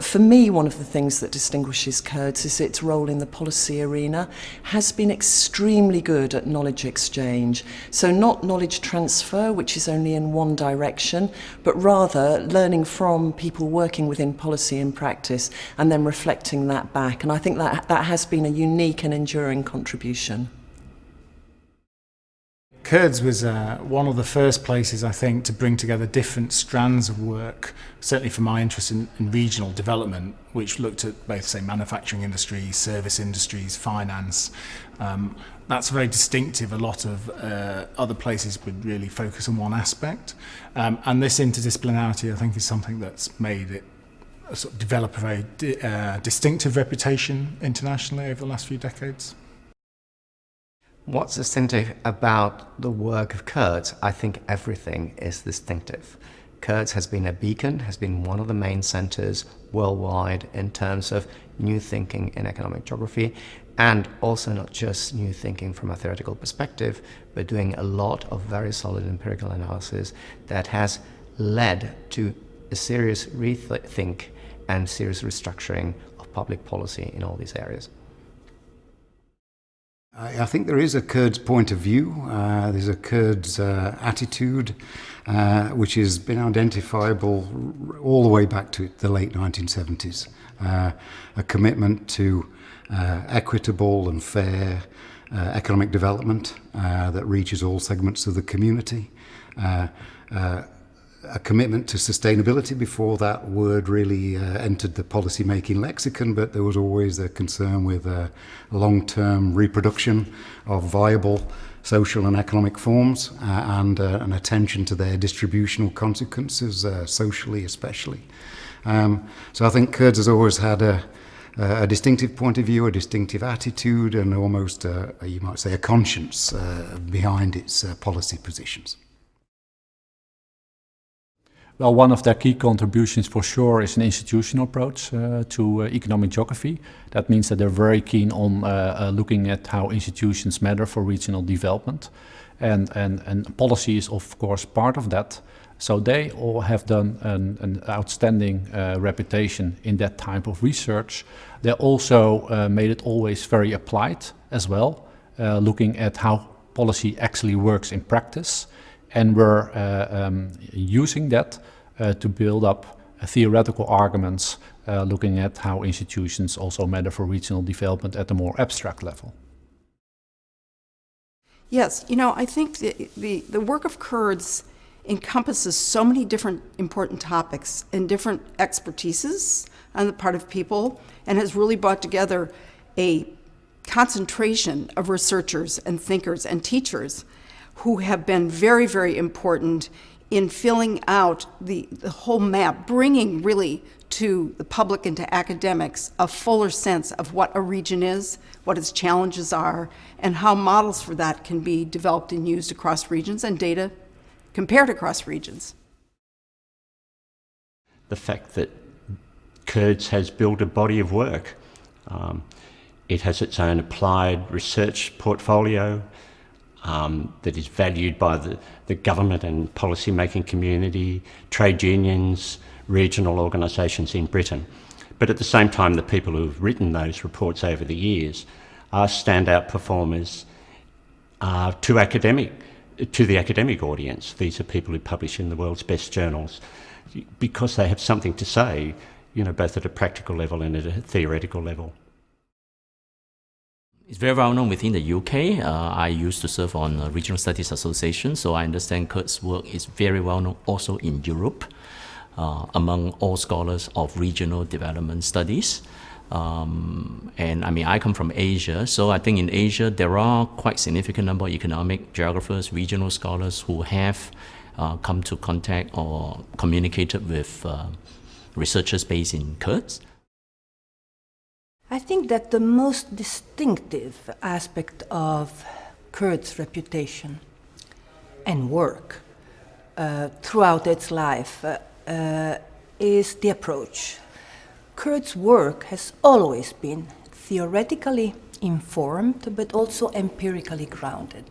For me, one of the things that distinguishes CURDS is its role in the policy arena has been extremely good at knowledge exchange. So not knowledge transfer, which is only in one direction, but rather learning from people working within policy and practice and then reflecting that back. And I think that has been a unique and enduring contribution. CURDS was one of the first places, I think, to bring together different strands of work, certainly for my interest in regional development, which looked at both, say, manufacturing industries, service industries, finance. That's very distinctive. A lot of other places would really focus on one aspect. And this interdisciplinarity, I think, is something that's made it sort of develop a very distinctive reputation internationally over the last few decades. What's distinctive about the work of CURDS? I think everything is distinctive. CURDS has been a beacon, has been one of the main centers worldwide in terms of new thinking in economic geography, and also not just new thinking from a theoretical perspective, but doing a lot of very solid empirical analysis that has led to a serious rethink and serious restructuring of public policy in all these areas. I think there is a CURDS point of view, there's a CURDS attitude, which has been identifiable all the way back to the late 1970s. A commitment to equitable and fair economic development that reaches all segments of the community. A commitment to sustainability before that word really entered the policy-making lexicon, but there was always a concern with long-term reproduction of viable social and economic forms and an attention to their distributional consequences, socially especially. So I think CURDS has always had a distinctive point of view, a distinctive attitude, and almost, you might say, a conscience behind its policy positions. Well, one of their key contributions for sure is an institutional approach to economic geography. That means that they're very keen on looking at how institutions matter for regional development. And policy is of course part of that. So they all have done an outstanding reputation in that type of research. They also made it always very applied as well, looking at how policy actually works in practice. And we're using that to build up theoretical arguments, looking at how institutions also matter for regional development at a more abstract level. Yes, you know, I think the work of CURDS encompasses so many different important topics and different expertises on the part of people, and has really brought together a concentration of researchers and thinkers and teachers who have been very, very important in filling out the whole map, bringing really to the public and to academics a fuller sense of what a region is, what its challenges are, and how models for that can be developed and used across regions and data compared across regions. The fact that CURDS has built a body of work. It has its own applied research portfolio, that is valued by the government and policy-making community, trade unions, regional organisations in Britain. But at the same time, the people who have written those reports over the years are standout performers to the academic audience. These are people who publish in the world's best journals because they have something to say, you know, both at a practical level and at a theoretical level. It's very well known within the UK. I used to serve on a Regional Studies Association, so I understand CURDS' work is very well known also in Europe, among all scholars of regional development studies. And I mean, I come from Asia, so I think in Asia there are quite significant number of economic geographers, regional scholars who have come to contact or communicated with researchers based in CURDS. I think that the most distinctive aspect of CURDS' reputation and work throughout its life is the approach. CURDS' work has always been theoretically informed, but also empirically grounded.